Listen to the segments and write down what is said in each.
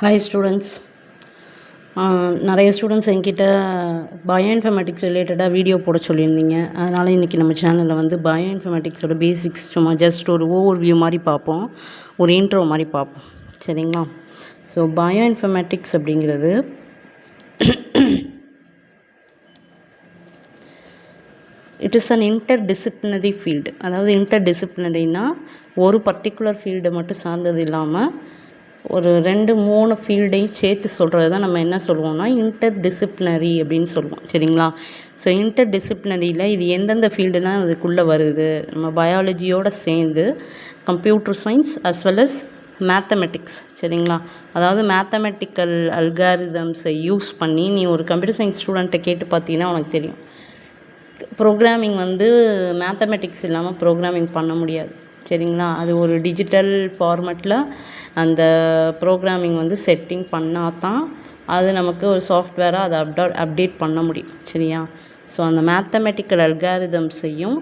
Hi students. நிறைய students என்கிட்ட bio informatics ரிலேட்டடாக வீடியோ போட சொல்லியிருந்தீங்க. அதனால் இன்றைக்கி நம்ம சேனலில் வந்து பயோ இன்ஃபர்மேட்டிக்ஸோட பேசிக்ஸ் சும்மா ஜஸ்ட் ஒரு ஓவர் வியூ மாதிரி பார்ப்போம், ஒரு இன்ட்ரோ மாதிரி பார்ப்போம். சரிங்களா? ஸோ பயோ இன்ஃபர்மேட்டிக்ஸ் அப்படிங்கிறது it is an interdisciplinary field. அதாவது இன்டர்டிசிப்ளினரினா ஒரு பர்டிகுலர் ஃபீல்டை மட்டும் சார்ந்தது இல்லாமல் ஒரு 2-3 ஃபீல்டையும் சேர்த்து சொல்கிறது தான் நம்ம என்ன சொல்லுவோம்னா இன்டர்டிசிப்ளினரி அப்படின்னு சொல்லுவோம். சரிங்களா? ஸோ இன்டர்டிசிப்ளினரியில் இது எந்தெந்த ஃபீல்டுனா அதுக்குள்ளே வருது, நம்ம பயாலஜியோடு சேர்ந்து computer science as well as mathematics. சரிங்களா? அதாவது மேத்தமெட்டிக்கல் அல்காரிதம்ஸை யூஸ் பண்ணி நீ ஒரு கம்ப்யூட்டர் சயின்ஸ் ஸ்டூடெண்ட்டை கேட்டு பார்த்தீங்கன்னா உனக்கு தெரியும், ப்ரோக்ராமிங் வந்து மேத்தமெட்டிக்ஸ் இல்லாமல் ப்ரோக்ராமிங் பண்ண முடியாது. சரிங்களா? அது ஒரு டிஜிட்டல் ஃபார்மேட்டில் அந்த ப்ரோக்ராமிங் வந்து செட்டிங் பண்ணால் தான் அது நமக்கு ஒரு சாஃப்ட்வேராக அதை அப்டேட் பண்ண முடியும். சரியா? ஸோ அந்த மேத்தமெட்டிக்கல் அல்காரிதம்ஸையும்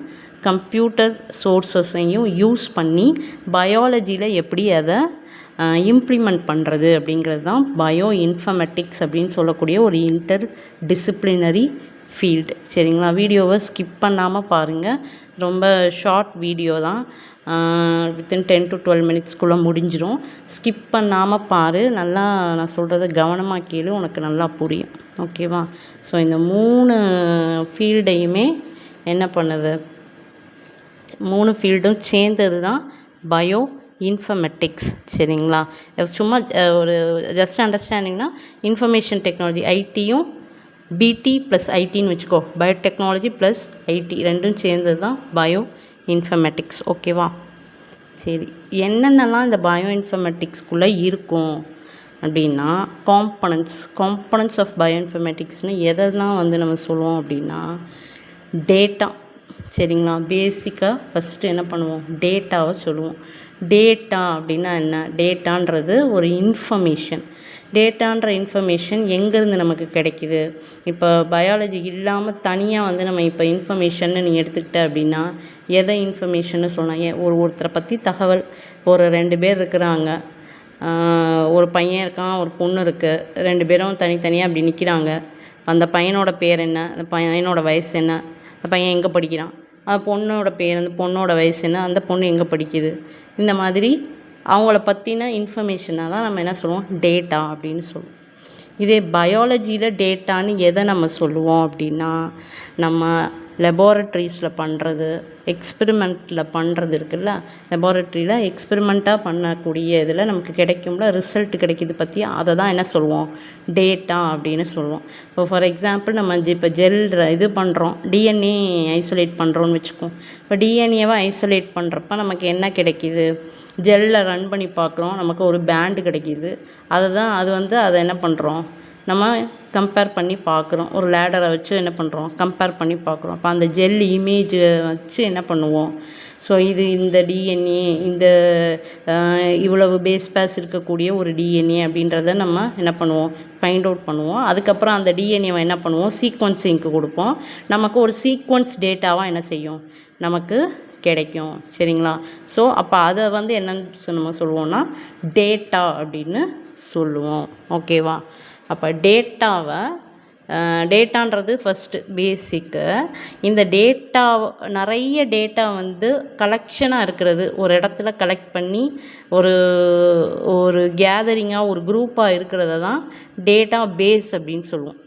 கம்ப்யூட்டர் சோர்ஸஸையும் யூஸ் பண்ணி பயாலஜியில் எப்படி அதை இம்ப்ளிமெண்ட் பண்ணுறது அப்படிங்கிறது தான் பயோ இன்ஃபர்மேட்டிக்ஸ் அப்படின்னு சொல்லக்கூடிய ஒரு இன்டர் டிசிப்ளினரி ஃபீல்டு. சரிங்களா? வீடியோவை ஸ்கிப் பண்ணாமல் பாருங்கள். ரொம்ப ஷார்ட் வீடியோ தான், வித்தின் 10 to 12 மினிட்ஸ்க்குள்ளே முடிஞ்சிடும். ஸ்கிப் பண்ணாமல் பாரு, நல்லா நான் சொல்கிறத கவனமாக கேளு, உனக்கு நல்லா புரியும். ஓகேவா? ஸோ இந்த 3 ஃபீல்டையுமே என்ன பண்ணுது, 3 ஃபீல்டும் சேர்ந்தது தான் பயோ இன்ஃபர்மேட்டிக்ஸ். சரிங்களா? சும்மா ஒரு ஜஸ்ட் அண்டர்ஸ்டாண்டிங்னா இன்ஃபர்மேஷன் டெக்னாலஜி ஐடியும் பிடி ப்ளஸ் ஐடின்னு வச்சுக்கோ, பயோடெக்னாலஜி ப்ளஸ் ஐடி ரெண்டும் சேர்ந்தது தான் பயோ இன்ஃபர்மேட்டிக்ஸ். ஓகேவா? சரி, என்னென்னலாம் இந்த பயோ இன்ஃபர்மேட்டிக்ஸ்குள்ளே இருக்கும் அப்படின்னா காம்பனன்ட்ஸ் ஆஃப் பயோ இன்ஃபர்மேட்டிக்ஸ்னு எதெல்லாம் வந்து நம்ம சொல்லுவோம் அப்படின்னா டேட்டா. சரிங்களா? பேசிக்காக ஃபஸ்ட்டு என்ன பண்ணுவோம், டேட்டாவை சொல்லுவோம். டேட்டா அப்படின்னா என்ன? டேட்டான்றது ஒரு இன்ஃபர்மேஷன். டேட்டான்ற இன்ஃபர்மேஷன் எங்கேருந்து நமக்கு கிடைக்கிது? இப்போ பயாலஜி இல்லாமல் தனியாக வந்து நம்ம இப்போ இன்ஃபர்மேஷன்னு நீ எடுத்துக்கிட்ட அப்படின்னா எதை இன்ஃபர்மேஷன்னு சொன்னாங்க? ஒருத்தரை பற்றி தகவல், ஒரு 2 பேர் இருக்கிறாங்க, ஒரு பையன் இருக்கான், ஒரு பொண்ணு இருக்குது, 2 பேரும் தனித்தனியாக அப்படி நிற்கிறாங்க. அந்த பையனோட பேர் என்ன, அந்த பையனோட வயசு என்ன, அந்த பையன் எங்கே படிக்கிறான், அந்த பொண்ணோட பேர், அந்த பொண்ணோட வயசு என்ன, அந்த பொண்ணு எங்கே படிக்குது, இந்த மாதிரி அவங்கள பற்றின இன்ஃபர்மேஷனாக தான் நம்ம என்ன சொல்லுவோம், டேட்டா அப்படின்னு சொல்லுவோம். இதே பயாலஜியில் டேட்டான்னு எதை நம்ம சொல்லுவோம் அப்படின்னா நம்ம லெபார்ட்ரிஸில் பண்ணுறது, எக்ஸ்பெரிமெண்ட்டில் பண்ணுறது இருக்குல்ல, லெபார்ட்ரியில் எக்ஸ்பெரிமெண்ட்டாக பண்ணக்கூடிய இதில் நமக்கு கிடைக்கும்ல, ரிசல்ட் கிடைக்கிது பற்றி, அதை தான் என்ன சொல்லுவோம், டேட்டா அப்படின்னு சொல்லுவோம். இப்போ ஃபார் எக்ஸாம்பிள் நம்ம இப்போ ஜெல் இது பண்ணுறோம், டிஎன்ஏ ஐசோலேட் பண்ணுறோன்னு வச்சுக்கோம். இப்போ டிஎன்ஏவை ஐசோலேட் பண்ணுறப்ப நமக்கு என்ன கிடைக்கிது, ஜெல்லில் ரன் பண்ணி பார்க்குறோம், நமக்கு ஒரு பேண்டு கிடைக்கிது. அதை என்ன பண்ணுறோம், நம்ம கம்பேர் பண்ணி பார்க்குறோம், ஒரு லேடரை வச்சு என்ன பண்ணுறோம், கம்பேர் பண்ணி பார்க்குறோம். அப்போ அந்த ஜெல் இமேஜை வச்சு என்ன பண்ணுவோம், ஸோ இது இந்த டிஎன்ஏ, இந்த இவ்வளவு பேஸ் பேஸ் இருக்கக்கூடிய ஒரு டிஎன்ஏ அப்படின்றத நம்ம என்ன பண்ணுவோம், ஃபைண்ட் அவுட் பண்ணுவோம். அதுக்கப்புறம் அந்த டிஎன்ஏவை என்ன பண்ணுவோம், சீக்வன்ஸிங்க்கு கொடுப்போம். நமக்கு ஒரு சீக்வன்ஸ் டேட்டாவாக என்ன செய்யும், நமக்கு கிடைக்கும். சரிங்களா? ஸோ அப்போ அதை வந்து என்னன்னு நம்ம சொல்லுவோம்னா டேட்டா அப்படின்னு சொல்லுவோம். ஓகேவா? அப்போ டேட்டான்றது ஃபஸ்ட்டு பேசிக்கு. இந்த டேட்டா, நிறைய டேட்டா வந்து கலெக்ஷனாக இருக்கிறது, ஒரு இடத்துல கலெக்ட் பண்ணி ஒரு கேதரிங்காக ஒரு குரூப்பாக இருக்கிறத தான் டேட்டா பேஸ் அப்படின்னு சொல்லுவோம்.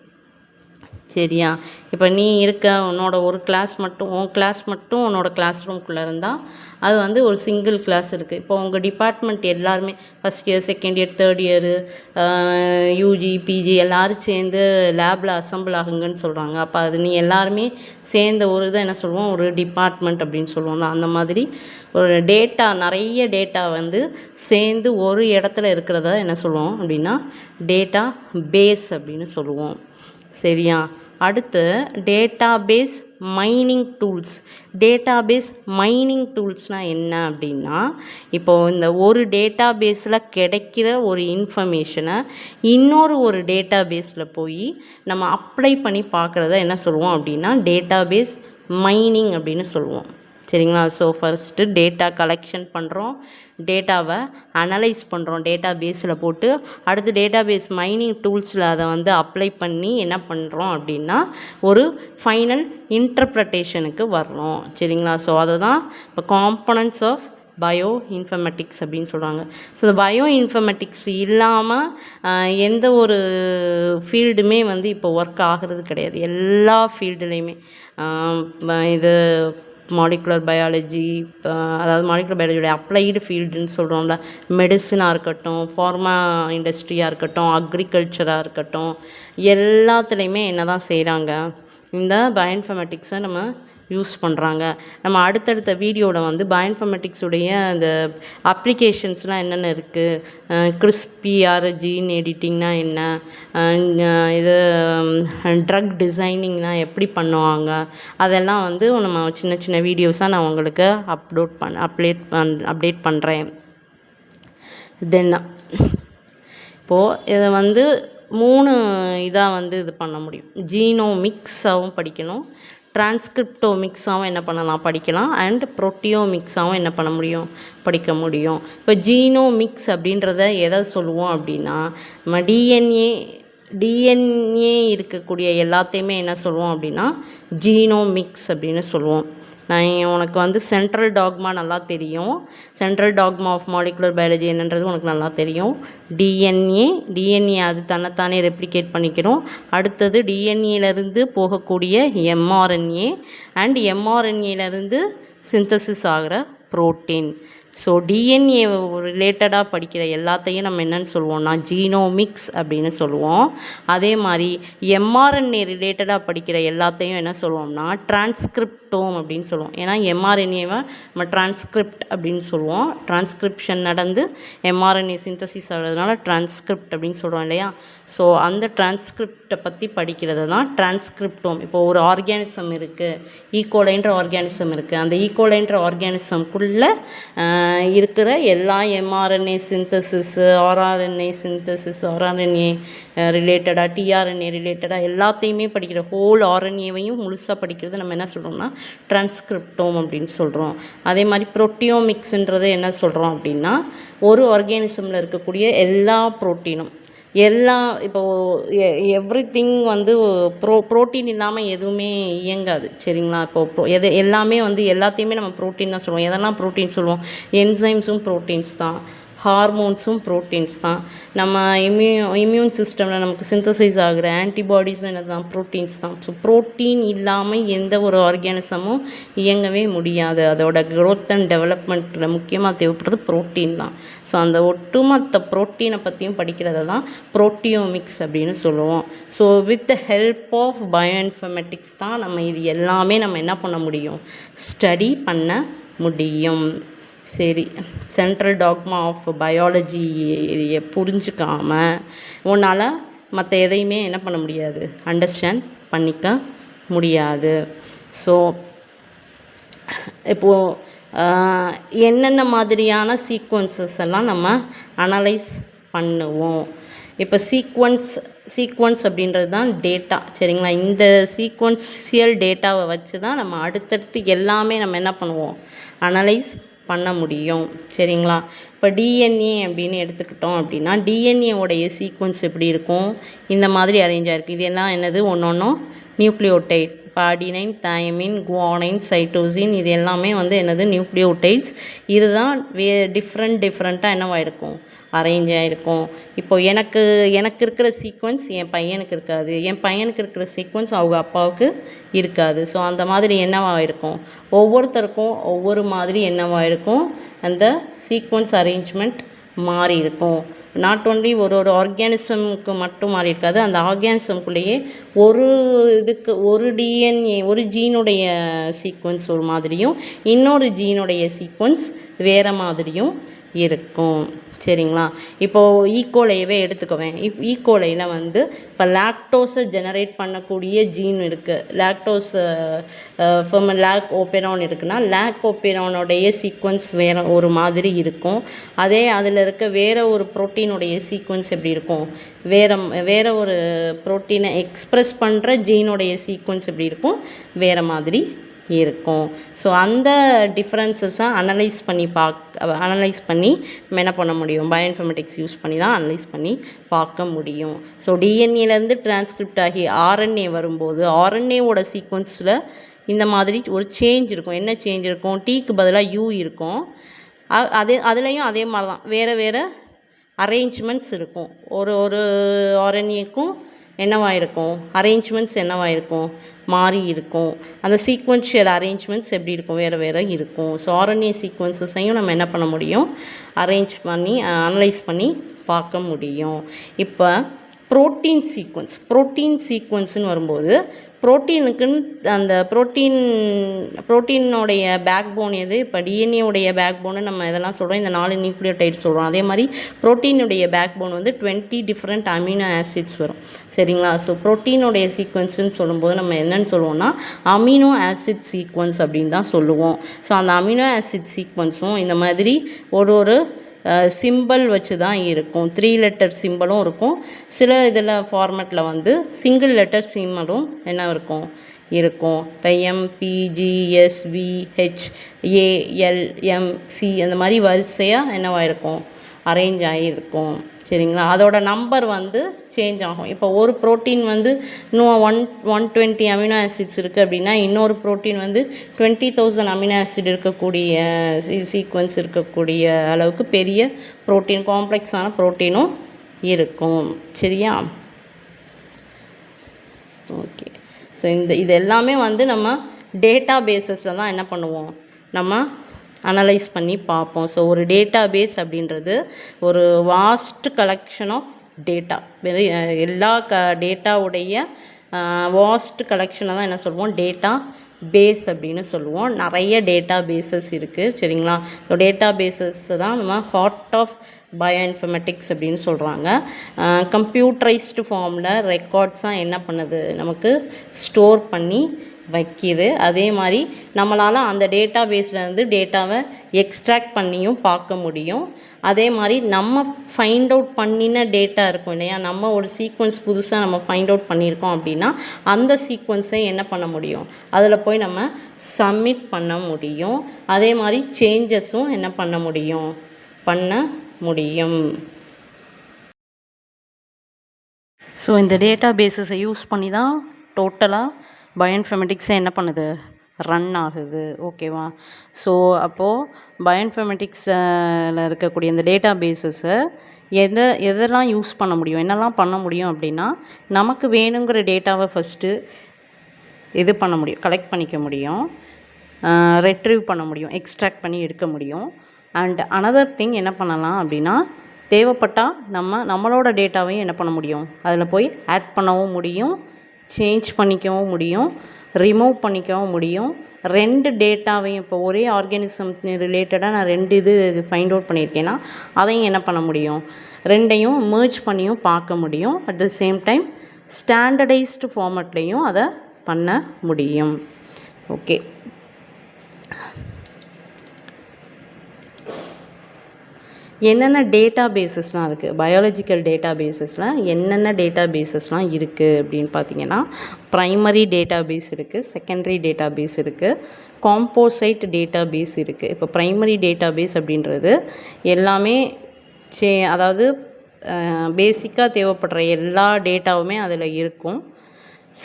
சரியா? இப்போ நீ இருக்க உன்னோட ஒரு கிளாஸ் மட்டும், உன் கிளாஸ் மட்டும் உன்னோட கிளாஸ் ரூம்குள்ளே இருந்தால் அது வந்து ஒரு சிங்கிள் கிளாஸ் இருக்குது. இப்போ உங்கள் டிபார்ட்மெண்ட் எல்லாருமே first year, second year, third year, UG, PG எல்லோரும் சேர்ந்து லேபில் அசம்பிள் ஆகுங்கன்னு சொல்கிறாங்க. அப்போ அது நீ எல்லாருமே சேர்ந்த ஒரு இதை என்ன சொல்லுவோம், ஒரு டிபார்ட்மெண்ட் அப்படின்னு சொல்லுவோம்ல. அந்த மாதிரி ஒரு டேட்டா, நிறைய டேட்டா வந்து சேர்ந்து ஒரு இடத்துல இருக்கிறத என்ன சொல்லுவோம் அப்படின்னா டேட்டா பேஸ் அப்படின்னு சொல்லுவோம். சரியா? அடுத்து database mining tools. Database mining டூல்ஸ்னால் என்ன அப்படின்னா, இப்போது இந்த ஒரு டேட்டாபேஸில் கிடைக்கிற ஒரு இன்ஃபர்மேஷனை ஒரு டேட்டாபேஸில் போய் நம்ம அப்ளை பண்ணி பார்க்குறத என்ன சொல்லுவோம் அப்படின்னா டேட்டாபேஸ் மைனிங் அப்படின்னு சொல்லுவோம். சரிங்களா. ஸோ ஃபர்ஸ்ட்டு டேட்டா கலெக்ஷன் பண்ணுறோம், டேட்டாவை அனலைஸ் பண்ணுறோம் டேட்டா பேஸில் போட்டு, அடுத்து டேட்டா பேஸ் மைனிங் டூல்ஸில் அதை வந்து அப்ளை பண்ணி என்ன பண்ணுறோம் அப்படின்னா ஒரு ஃபைனல் இன்டர்ப்ரட்டேஷனுக்கு வர்றோம், சரிங்களா. ஸோ அதை தான் இப்போ காம்பனன்ட்ஸ் ஆஃப் பயோ இன்ஃபர்மேட்டிக்ஸ் அப்படின்னு சொல்கிறாங்க. ஸோ இந்த பயோ இன்ஃபர்மேட்டிக்ஸ் இல்லாமல் எந்த ஒரு ஃபீல்டுமே வந்து இப்போ ஒர்க் ஆகிறது கிடையாது. எல்லா ஃபீல்டுலேயுமே இது மாலிகுலர் பயாலஜி, அதாவது மாலிகுலர் பயாலஜியோட அப்ளைடு ஃபீல்டுன்னு சொல்கிறோம்ல, மெடிசனாக இருக்கட்டும், ஃபார்மா இண்டஸ்ட்ரியாக இருக்கட்டும், அக்ரிகல்ச்சராக இருக்கட்டும், எல்லாத்துலேயுமே என்ன தான் செய்கிறாங்க, இந்த பயோஇன்ஃபர்மேட்டிக்ஸை நம்ம யூஸ் பண்ணுறாங்க. நம்ம அடுத்தடுத்த வீடியோவில் வந்து பயோஇன்ஃபர்மேட்டிக்ஸுடைய அந்த அப்ளிகேஷன்ஸ்லாம் என்னென்ன இருக்குது, கிறிஸ்பிஆர் ஜீன் எடிட்டிங்னா என்ன, இது ட்ரக் டிசைனிங்னால் எப்படி பண்ணுவாங்க, அதெல்லாம் வந்து நம்ம சின்ன சின்ன வீடியோஸாக நான் உங்களுக்கு அப்டேட் பண்ணுறேன். தென் இப்போது இதை வந்து 3 இதாக வந்து இது பண்ண முடியும். ஜீனோமிக்ஸாகவும் படிக்கணும், டிரான்ஸ்கிரிப்டோமிக்ஸாகவும் என்ன பண்ணலாம் படிக்கலாம், அண்ட் புரோட்டியோமிக்ஸாகவும் என்ன பண்ண முடியும் படிக்க முடியும். இப்போ ஜீனோமிக்ஸ் அப்படின்றத எதை சொல்லுவோம் அப்படின்னா, நம்ம டிஎன்ஏ இருக்கக்கூடிய எல்லாத்தையுமே என்ன சொல்லுவோம் அப்படின்னா ஜீனோமிக்ஸ் அப்படின்னு சொல்லுவோம். நான் உனக்கு வந்து சென்ட்ரல் டாக்மா நல்லா தெரியும், central dogma of molecular biology என்னன்றது உனக்கு நல்லா தெரியும். டிஎன்ஏ அது தன்னைத்தானே ரெப்ளிகேட் பண்ணிக்கிறோம். அடுத்தது டிஎன்ஏலேருந்து போகக்கூடிய எம்ஆர்என்ஏ அண்ட் எம்ஆர்என்ஏலேருந்து சிந்தசிஸ் ஆகிற புரோட்டீன். ஸோ டிஎன்ஏ ரிலேட்டடாக படிக்கிற எல்லாத்தையும் நம்ம என்னென்னு சொல்லுவோம்னா ஜீனோமிக்ஸ் அப்படின்னு சொல்லுவோம். அதே மாதிரி எம்ஆர்என்ஏ ரிலேட்டடாக படிக்கிற எல்லாத்தையும் என்ன சொல்லுவோம்னா டிரான்ஸ்கிரிப்டோம் அப்படின்னு சொல்லுவோம். ஏன்னா எம்ஆர்என்ஏவை நம்ம டிரான்ஸ்கிரிப்ட் அப்படின்னு சொல்லுவோம். டிரான்ஸ்கிரிப்ஷன் நடந்து எம்ஆர்என்ஏ சிந்தசிஸ் ஆகிறதுனால டிரான்ஸ்கிரிப்ட் அப்படின்னு சொல்கிறோம் இல்லையா. ஸோ அந்த டிரான்ஸ்கிரிப்டை பற்றி படிக்கிறது தான் டிரான்ஸ்கிரிப்டோம். இப்போது ஒரு ஆர்கானிசம் இருக்குது, ஈகோலைன்ற ஆர்கானிசம் இருக்குது, அந்த ஈகோலைன்ற ஆர்கானிசம்குள்ளே இருக்கிற எல்லா எம்ஆர்என்ஏ சிந்தசிஸு, ஆர்ஆர்என்ஏ சிந்தசிஸ், ஆர்ஆர்என்ஏ ரிலேட்டடாக, டிஆர்என்ஏ ரிலேட்டடாக எல்லாத்தையுமே படிக்கிற ஹோல் ஆர்என்ஏவையும் முழுசாக படிக்கிறது நம்ம என்ன சொல்கிறோம்னா டிரான்ஸ்கிரிப்டோம் அப்படின்னு சொல்கிறோம். அதே மாதிரி புரோட்டியோமிக்ஸுன்றது என்ன சொல்கிறோம் அப்படின்னா ஒரு ஆர்கானிசமில் இருக்கக்கூடிய எல்லா புரோட்டீனும், இப்போது எவ்ரிதிங் வந்து ப்ரோட்டீன் இல்லாமல் எதுவுமே இயங்காது, சரிங்களா. இப்போது எல்லாமே வந்து எல்லாத்தையுமே நம்ம ப்ரோட்டீன் தான் சொல்லுவோம். எதெல்லாம் ப்ரோட்டீன் சொல்லுவோம், என்சைம்ஸும் ப்ரோட்டீன்ஸ் தான், ஹார்மோன்ஸும் ப்ரோட்டீன்ஸ் தான், நம்ம இம்யூன் சிஸ்டமில் நமக்கு சிந்தசைஸ் ஆகிற ஆன்டிபாடிஸும் என்ன தான் ப்ரோட்டீன்ஸ் தான். ஸோ ப்ரோட்டீன் இல்லாமல் எந்த ஒரு ஆர்கானிசமும் இயங்கவே முடியாது. அதோட க்ரோத் அண்ட் டெவலப்மெண்ட்டில் முக்கியமாக தேவைப்படுறது ப்ரோட்டீன் தான். ஸோ அந்த ஒட்டுமொத்த ப்ரோட்டீனை பற்றியும் படிக்கிறத தான் புரோட்டியோமிக்ஸ் அப்படின்னு சொல்லுவோம். So with the help of bioinformatics தான் நம்ம இது எல்லாமே நம்ம என்ன பண்ண முடியும், ஸ்டடி பண்ண முடியும். சரி, சென்ட்ரல் டாக்மா ஆஃப் பயாலஜியை புரிஞ்சுக்காமல் உன்னால் மற்ற எதையுமே என்ன பண்ண முடியாது, அண்டர்ஸ்டாண்ட் பண்ணிக்க முடியாது. ஸோ இப்போது என்னென்ன மாதிரியான சீக்வன்சஸ் எல்லாம் நம்ம அனலைஸ் பண்ணுவோம். இப்போ சீக்வன்ஸ் அப்படின்றது தான் டேட்டா, சரிங்களா. இந்த சீக்வன்சியல் டேட்டாவை வச்சு தான் நம்ம அடுத்தடுத்து எல்லாமே நம்ம என்ன பண்ணுவோம், அனலைஸ் பண்ண முடியும், சரிங்களா. இப்போ டிஎன்ஏ அப்படின்னு எடுத்துக்கிட்டோம் அப்படின்னா டிஎன்ஏவோடைய சீக்வன்ஸ் எப்படி இருக்கும், இந்த மாதிரி அரேஞ்ச் ஆகிருக்கு. இது எல்லாம் என்னது, ஒன்றொன்றும் நியூக்ளியோடைட். இப்போ அடினைன், தயமின், குவானைன், சைட்டோசின், இது எல்லாமே வந்து என்னது நியூக்ளியோடைட்ஸ். இதுதான் டிஃப்ரெண்ட்டாக என்னவாயிருக்கும், அரேஞ்ச் ஆகிருக்கும். இப்போது எனக்கு இருக்கிற சீக்வன்ஸ் என் பையனுக்கு இருக்காது, என் பையனுக்கு இருக்கிற சீக்வன்ஸ் அவங்க அப்பாவுக்கு இருக்காது. ஸோ அந்த மாதிரி என்னவாக இருக்கும், ஒவ்வொருத்தருக்கும் ஒவ்வொரு மாதிரி என்னவாக இருக்கும், அந்த சீக்வன்ஸ் அரேஞ்ச்மெண்ட் மாறி இருக்கும். நாட் ஒன்லி ஒரு ஆர்கானிசமுக்கு மட்டும் மாறி இருக்காது, அந்த ஆர்கானிசம்குள்ளேயே ஒரு டிஎன்ஏ ஒரு ஜீனுடைய சீக்வன்ஸ் ஒரு மாதிரியும் இன்னொரு ஜீனுடைய சீக்வன்ஸ் வேறு மாதிரியும் இருக்கும், சரிங்களா. இப்போது ஈகோலையவே எடுத்துக்குவேன். ஈகோலையில் வந்து இப்போ லாக்டோஸை ஜெனரேட் பண்ணக்கூடிய ஜீன் இருக்குது, லேக் ஓபெரான் இருக்குன்னா லேக் ஓபெரானோடைய சீக்வன்ஸ் வேறு ஒரு மாதிரி இருக்கும். அதே அதில் இருக்க வேறு ஒரு ப்ரோட்டீனுடைய சீக்வன்ஸ் எப்படி இருக்கும், வேறு ஒரு ப்ரோட்டீனை எக்ஸ்ப்ரெஸ் பண்ணுற ஜீனுடைய சீக்வன்ஸ் எப்படி இருக்கும், வேறு மாதிரி இருக்கும். ஸோ அந்த டிஃப்ரென்சஸை அனலைஸ் பண்ணி நம்ம என்ன பண்ண முடியும், பயோஇன்ஃபர்மேட்டிக்ஸ் யூஸ் பண்ணி தான் அனலைஸ் பண்ணி பார்க்க முடியும். ஸோ டிஎன்ஏலேருந்து டிரான்ஸ்கிரிப்ட் ஆகி ஆர்என்ஏ வரும்போது ஆர்என்ஏவோட சீக்வன்ஸில் இந்த மாதிரி ஒரு சேஞ்ச் இருக்கும். என்ன சேஞ்ச் இருக்கும், டீக்கு பதிலாக யூ இருக்கும். அதுலேயும் அதே மாதிரி தான் வேறு அரேஞ்ச்மெண்ட்ஸ் இருக்கும். ஒரு ஆர்என்ஏக்கும் என்னவாக இருக்கும், அரேஞ்ச்மெண்ட்ஸ் என்னவாக இருக்கும், மாறி இருக்கும். அந்த சீக்வென்ஷியல் அரேஞ்ச்மெண்ட்ஸ் எப்படி இருக்கும், வேறு இருக்கும். ஸோ ஆர்என்ஏ சீக்வன்சஸையும் நம்ம என்ன பண்ண முடியும், அரேஞ்ச் பண்ணி அனலைஸ் பண்ணி பார்க்க முடியும். இப்போ ப்ரோட்டீன் சீக்வன்ஸ்னு வரும்போது ப்ரோட்டீனுக்குன்னு அந்த ப்ரோட்டீனோடைய பேக் போன் எது, இப்போ டிஎன்ஏவுடைய பேக் போனு நம்ம இதெல்லாம் சொல்கிறோம், இந்த 4 நியூக்ளியோடைட் சொல்கிறோம். அதே மாதிரி ப்ரோட்டீனுடைய பேக் போன் வந்து 20 டிஃப்ரெண்ட் அமினோ ஆசிட்ஸ் வரும். சரிங்களா? ஸோ ப்ரோட்டீனுடைய சீக்வன்ஸுன்னு சொல்லும்போது நம்ம என்னென்னு சொல்லுவோம்னா அமினோ ஆசிட் சீக்வன்ஸ் அப்படின்னு தான் சொல்லுவோம். ஸோ அந்த அமினோ ஆசிட் சீக்வன்ஸும் இந்த மாதிரி ஒரு சிம்பிள் வச்சு தான் இருக்கும். 3 லெட்டர் சிம்பிளும் இருக்கும். சில இதில் ஃபார்மேட்டில் வந்து சிங்கிள் லெட்டர் சிம்பிளும் என்ன இருக்கும். இப்போ MPGSVHALMC அந்த மாதிரி வரிசையாக என்னவாக இருக்கும், அரேஞ்ச் ஆகியிருக்கும். சரிங்களா? அதோட நம்பர் வந்து சேஞ்ச் ஆகும். இப்போ ஒரு ப்ரோட்டீன் வந்து இன்னும் 120 அமினோ ஆசிட்ஸ் இருக்குது அப்படின்னா இன்னொரு ப்ரோட்டீன் வந்து 20,000 அமினோ ஆசிட் இருக்கக்கூடிய சீக்வன்ஸ் இருக்கக்கூடிய அளவுக்கு பெரிய ப்ரோட்டீன், காம்ப்ளெக்ஸான ப்ரோட்டீனும் இருக்கும். சரியா? ஓகே. ஸோ இது எல்லாமே வந்து நம்ம டேட்டா பேஸஸில் தான் என்ன பண்ணுவோம், நம்ம அனலைஸ் பண்ணி பார்ப்போம். ஸோ ஒரு டேட்டா பேஸ் அப்படின்றது ஒரு வாஸ்ட் கலெக்ஷன் ஆஃப் டேட்டா, எல்லா டேட்டாவுடைய வாஸ்ட் கலெக்ஷனை தான் என்ன சொல்லுவோம், டேட்டா பேஸ் அப்படின்னு சொல்லுவோம். நிறைய டேட்டா பேஸஸ் இருக்குது. சரிங்களா? ஸோ டேட்டா பேஸஸ் தான் நம்ம ஹார்ட் ஆஃப் பயோஇன்ஃபர்மேட்டிக்ஸ் அப்படின்னு சொல்கிறாங்க. கம்ப்யூட்டரைஸ்டு ஃபார்மில் ரெக்கார்ட்ஸாக என்ன பண்ணுது, நமக்கு ஸ்டோர் பண்ணி வைக்கிது. அதே மாதிரி நம்மளால் அந்த டேட்டா பேஸ்லேருந்து டேட்டாவை எக்ஸ்ட்ராக்ட் பண்ணியும் பார்க்க முடியும். அதே மாதிரி நம்ம ஃபைண்ட் அவுட் பண்ணின டேட்டா இருக்கும் இல்லையா, நம்ம ஒரு சீக்வன்ஸ் புதுசாக நம்ம ஃபைண்ட் அவுட் பண்ணியிருக்கோம் அப்படின்னா அந்த சீக்வன்ஸை என்ன பண்ண முடியும், அதில் போய் நம்ம சப்மிட் பண்ண முடியும். அதே மாதிரி சேஞ்சஸும் என்ன பண்ண முடியும். ஸோ இந்த டேட்டா பேஸஸை யூஸ் பண்ணி தான் டோட்டலாக பயோஇன்ஃபர்மேட்டிக்ஸை என்ன பண்ணுது, ரன் ஆகுது. ஓகேவா? ஸோ அப்போது பயோஇன்ஃபர்மேட்டிக்ஸில் இருக்கக்கூடிய இந்த டேட்டா பேஸஸை எதெல்லாம் யூஸ் பண்ண முடியும், என்னெல்லாம் பண்ண முடியும் அப்படின்னா, நமக்கு வேணுங்கிற டேட்டாவை ஃபஸ்ட்டு இது பண்ண முடியும், கலெக்ட் பண்ணிக்க முடியும், ரெட்ரீவ் பண்ண முடியும், எக்ஸ்ட்ராக்ட் பண்ணி எடுக்க முடியும். அண்ட் அனதர் திங் என்ன பண்ணலாம் அப்படின்னா, தேவைப்பட்டால் நம்மளோட டேட்டாவையும் என்ன பண்ண முடியும், அதில் போய் ஆட் பண்ணவும் முடியும், சேஞ்ச் பண்ணிக்கவும் முடியும், ரிமூவ் பண்ணிக்கவும் முடியும். 2 டேட்டாவையும், இப்போ ஒரே ஆர்கானிசம் ரிலேட்டடாக நான் 2 இது ஃபைண்ட் அவுட் பண்ணியிருக்கேன்னா அதையும் என்ன பண்ண முடியும், 2ஐயும் மெர்ஜ் பண்ணியும் பார்க்க முடியும். At the same time standardized ஃபார்மேட்லேயும் அதை பண்ண முடியும். ஓகே. என்னென்ன டேட்டா பேஸஸ்லாம் இருக்குது, பயாலஜிக்கல் டேட்டா பேஸஸில் என்னென்ன டேட்டா பேஸஸ்லாம் இருக்குது அப்படின்னு பார்த்தீங்கன்னா, ப்ரைமரி டேட்டா பேஸ் இருக்குது, செகண்டரி டேட்டா பேஸ் இருக்குது, காம்போசைட் டேட்டா பேஸ் இருக்குது. இப்போ ப்ரைமரி டேட்டா பேஸ் அப்படின்றது எல்லாமே அதாவது பேசிக்காக தேவைப்படுற எல்லா டேட்டாவுமே அதில் இருக்கும்.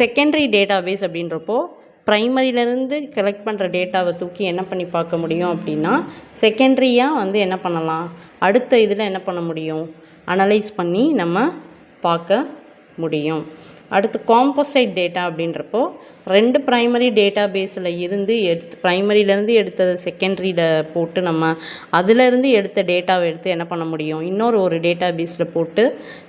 செகண்டரி டேட்டா பேஸ் அப்படின்றப்போ ப்ரைமரியிலேருந்து கலெக்ட் பண்ணுற டேட்டாவை தூக்கி என்ன பண்ணி பார்க்க முடியும் அப்படின்னா, செகண்ட்ரியாக வந்து என்ன பண்ணலாம், அடுத்த இதில் என்ன பண்ண முடியும், அனலைஸ் பண்ணி நம்ம பார்க்க முடியும். அடுத்து காம்போசைட் டேட்டா அப்படின்றப்போ 2 ப்ரைமரி டேட்டா பேஸில் இருந்து ப்ரைமரியிலேருந்து எடுத்தது செகண்ட்ரியில் போட்டு நம்ம அதிலேருந்து எடுத்த டேட்டாவை எடுத்து என்ன பண்ண முடியும், ஒரு டேட்டா பேஸில் போட்டு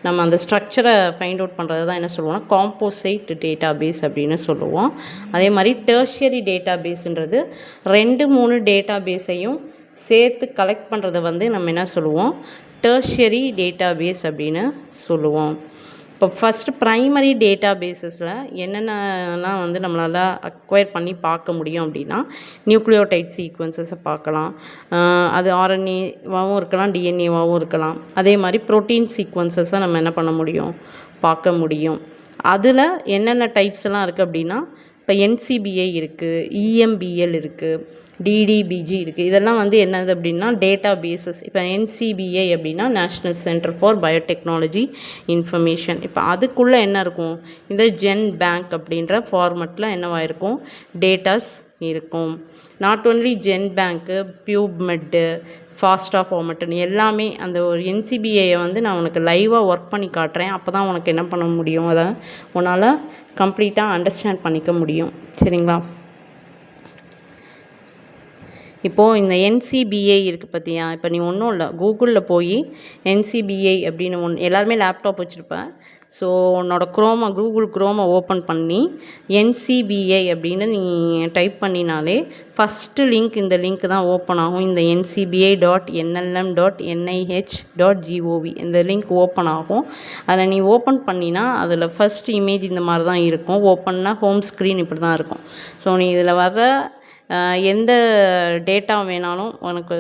நம்ம அந்த ஸ்ட்ரக்சரை ஃபைண்ட் அவுட் பண்ணுறது தான் என்ன சொல்லுவோம்னா காம்போசைட் டேட்டா பேஸ் அப்படின்னு சொல்லுவோம். அதே மாதிரி டெர்ஷியரி டேட்டா பேஸுன்றது 2-3 டேட்டா பேஸையும் சேர்த்து கலெக்ட் பண்ணுறதை வந்து நம்ம என்ன சொல்லுவோம், டெர்ஷியரி டேட்டா பேஸ் அப்படின்னு சொல்லுவோம். இப்போ ஃபஸ்ட்டு ப்ரைமரி டேட்டா பேஸஸில் என்னென்னலாம் வந்து நம்மளால் அக்வயர் பண்ணி பார்க்க முடியும் அப்படின்னா, நியூக்ளியோடைட் சீக்வன்சஸை பார்க்கலாம். அது ஆர்என்ஏவாகவும் இருக்கலாம், டிஎன்ஏவாகவும் இருக்கலாம். அதே மாதிரி ப்ரோட்டீன் சீக்வன்சஸை நம்ம என்ன பண்ண முடியும், பார்க்க முடியும். அதில் என்னென்ன டைப்ஸ் எல்லாம் இருக்குது அப்படின்னா, இப்போ NCBI இருக்குது, EMBL இருக்குது, DDBG இருக்குது. இதெல்லாம் வந்து என்னது அப்படின்னா டேட்டா பேசஸ். இப்போ NCBI அப்படின்னா national centre for biotechnology information. இப்போ அதுக்குள்ளே என்ன இருக்கும், இந்த ஜென் பேங்க் அப்படின்ற ஃபார்மெட்டில் என்னவாயிருக்கும், டேட்டாஸ் இருக்கும். நாட் ஓன்லி ஜென் பேங்க்கு, பியூப்மெட்டு, ஃபாஸ்டா ஃபார்மெட்டுன்னு எல்லாமே அந்த ஒரு NCBIயை வந்து நான் உனக்கு லைவாக ஒர்க் பண்ணி காட்டுறேன். அப்போ தான் உனக்கு என்ன பண்ண முடியும், அதை உன்னால் கம்ப்ளீட்டாக அண்டர்ஸ்டாண்ட் பண்ணிக்க முடியும். சரிங்களா? இப்போது இந்த NCBI இருக்குது பார்த்தியா, இப்போ நீ ஒன்றும் இல்லை, கூகுளில் போய் NCBI அப்படின்னு எல்லாருமே லேப்டாப் வச்சுருப்பேன். ஸோ உன்னோட கூகுள் க்ரோமை ஓப்பன் பண்ணி NCBI அப்படின்னு நீ டைப் பண்ணினாலே ஃபஸ்ட்டு லிங்க் இந்த லிங்க் தான் ஓப்பன் ஆகும். இந்த ncbi.nlm.nih.gov இந்த லிங்க் ஓப்பன் ஆகும். அதை நீ ஓப்பன் பண்ணினா அதில் ஃபஸ்ட் இமேஜ் இந்த மாதிரி தான் இருக்கும். ஓப்பன்னா ஹோம் ஸ்க்ரீன் இப்படி தான் இருக்கும். ஸோ நீ இதில் வர எந்த டேட்டா வேணாலும் உனக்கு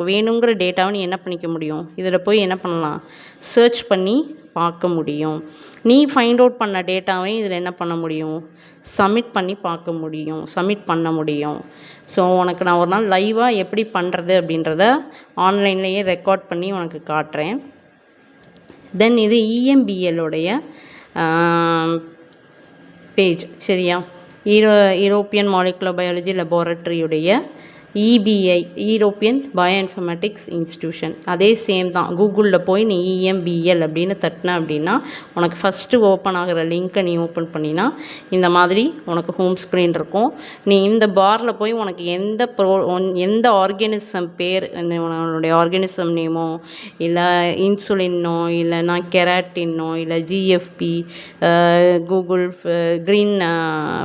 வேணுங்கிற டேட்டாவை நீ என்ன பண்ணிக்க முடியும், இதில் போய் என்ன பண்ணலாம், சர்ச் பண்ணி பார்க்க முடியும். நீ ஃபைண்ட் அவுட் பண்ண டேட்டாவையும் இதில் என்ன பண்ண முடியும், சப்மிட் பண்ண முடியும். ஸோ உனக்கு நான் ஒரு நாள் லைவாக எப்படி பண்ணுறது அப்படின்றத ஆன்லைன்லேயே ரெக்கார்ட் பண்ணி உனக்கு காட்டுறேன். தென் இது EMBLோடைய பேஜ். சரியா? யூரோப்பியன் மாலிகுலர் பயாலஜி லெபார்ட்டரியுடைய EBI, European bio informatics institution. அதே சேம் தான். கூகுளில் போய் நீ EMBL அப்படின்னு தட்டின அப்படின்னா உனக்கு ஃபஸ்ட்டு ஓப்பன் ஆகிற லிங்க்கை நீ ஓப்பன் பண்ணினா இந்த மாதிரி உனக்கு ஹோம் ஸ்க்ரீன் இருக்கும். நீ இந்த பாரில் போய் உனக்கு எந்த ஆர்கானிசம் பேர், உன்னுடைய ஆர்கானிசம் நேமோ இல்லை இன்சுலின்னோ இல்லைனா கெராட்டினோ இல்லை GFP, கூகுள் க்ரீன்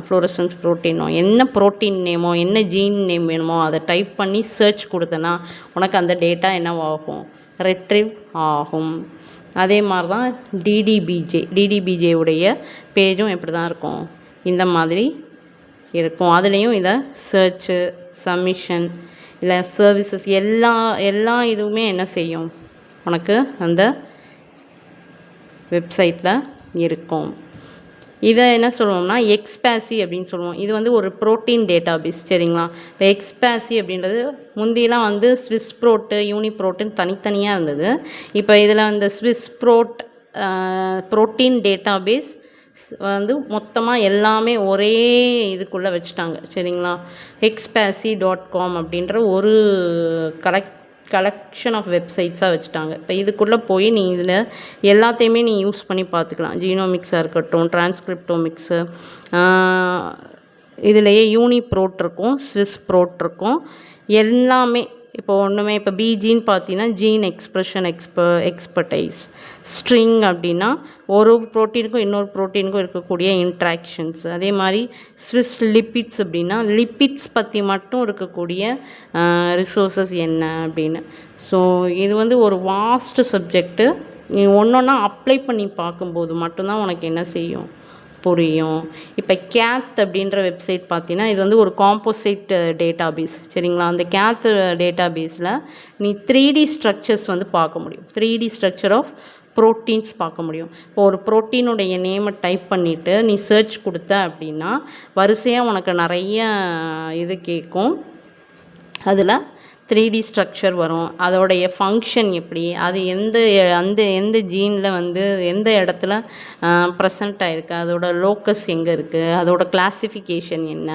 ஃப்ளோரசன்ஸ் ப்ரோட்டீனோ, என்ன ப்ரோட்டீன் நேமோ என்ன ஜீன் நேம் வேணுமோ அதை டைப் பண்ணி சர்ச் கொடுத்தனா உனக்கு அந்த டேட்டா என்னவாகும், ரெட்ரீவ் ஆகும். அதே மாதிரி தான் DDBJ பேஜும் எப்படி தான் இருக்கும், இந்த மாதிரி இருக்கும். அதுலேயும் இதை சர்ச்சு, சப்மிஷன் இல்லை சர்வீசஸ் எல்லா இதுவுமே என்ன செய்யும், உனக்கு அந்த வெப்சைட்டில் இருக்கும். இதை என்ன சொல்லுவோம்னா எக்ஸ்பாசி அப்படின்னு சொல்லுவோம். இது வந்து ஒரு ப்ரோட்டீன் டேட்டாபேஸ். சரிங்களா? இப்போ எக்ஸ்பாசி அப்படின்றது முந்தியெல்லாம் வந்து ஸ்விஸ் ப்ரோட்டு, யூனிப்ரோட்டுன்னு தனித்தனியாக இருந்தது. இப்போ இதில் அந்த ஸ்விஸ் ப்ரோட்டீன் டேட்டாபேஸ் வந்து மொத்தமாக எல்லாமே ஒரே இதுக்குள்ளே வச்சுட்டாங்க. சரிங்களா? expasi.com அப்படின்ற ஒரு கலெக்ஷன் ஆஃப் வெப்சைட்ஸாக வச்சுட்டாங்க. இப்போ இதுக்குள்ளே போய் நீ இதில் எல்லாத்தையுமே நீ யூஸ் பண்ணி பார்த்துக்கலாம். ஜீனோமிக்ஸாக இருக்கட்டும், டிரான்ஸ்கிரிப்டோமிக்ஸு, இதுலேயே யூனிப்ரோட் இருக்கும், ஸ்விஸ் ப்ரோட் இருக்கும், எல்லாமே. இப்போ ஒன்றுமே இப்போ பிஜின்னு பார்த்தீங்கன்னா ஜீன் எக்ஸ்ப்ரெஷன் எக்ஸ்பர்டைஸ், ஸ்ட்ரிங் அப்படின்னா ஒரு ப்ரோட்டீனுக்கும் இன்னொரு ப்ரோட்டீனுக்கும் இருக்கக்கூடிய இன்ட்ராக்ஷன்ஸ். அதே மாதிரி ஸ்விஸ் லிப்பிட்ஸ் அப்படின்னா லிப்பிட்ஸ் பற்றி மட்டும் இருக்கக்கூடிய ரிசோர்ஸஸ் என்ன அப்படின்னு. ஸோ இது வந்து ஒரு வாஸ்ட் சப்ஜெக்ட்டு. நீ ஒன்றா அப்ளை பண்ணி பார்க்கும்போது மட்டும்தான் உனக்கு என்ன செய்யும், புரியும். இப்போ கேத் அப்படின்ற வெப்சைட் பார்த்தீங்கன்னா இது வந்து ஒரு காம்போசைட் டேட்டாபேஸ். சரிங்களா? அந்த கேத் டேட்டாபேஸில் நீ 3D ஸ்ட்ரக்சர்ஸ் வந்து பார்க்க முடியும். 3D ஸ்ட்ரக்சர் ஆஃப் ப்ரோட்டீன்ஸ் பார்க்க முடியும். இப்போ ஒரு ப்ரோட்டீனுடைய நேமை டைப் பண்ணிவிட்டு நீ சர்ச் கொடுத்த அப்படின்னா வரிசையாக உனக்கு நிறைய இது கேட்கும். அதில் 3D ஸ்ட்ரக்சர் வரும், அதோடைய ஃபங்க்ஷன் எப்படி, அது எந்த ஜீனில் வந்து எந்த இடத்துல ப்ரெசண்ட் ஆகிருக்கு, அதோட லோக்கஸ் எங்கே இருக்குது, அதோட கிளாசிஃபிகேஷன் என்ன,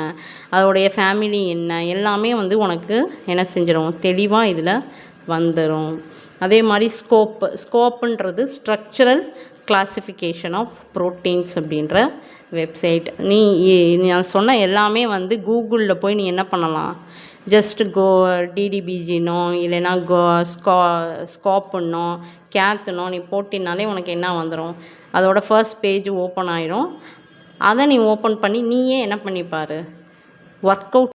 அதோடைய ஃபேமிலி என்ன, எல்லாமே வந்து உனக்கு என்ன செஞ்சிடும், தெளிவாக இதில் வந்துடும். அதே மாதிரி ஸ்கோப்புன்றது ஸ்ட்ரக்சரல் கிளாசிஃபிகேஷன் ஆஃப் ப்ரோட்டீன்ஸ் அப்படின்ற வெப்சைட். நீ நான் சொன்ன எல்லாமே வந்து கூகுளில் போய் நீ என்ன பண்ணலாம், ஜஸ்ட்டு DDBGனோ இல்லைனா ஸ்காப்புன்னோ கேத்துனோ நீ போட்டினாலே உனக்கு என்ன வந்துடும், அதோட ஃபர்ஸ்ட் பேஜ் ஓப்பன் ஆயிரும். அதை நீ ஓப்பன் பண்ணி நீயே என்ன பண்ணிப்பார், ஒர்க் அவுட்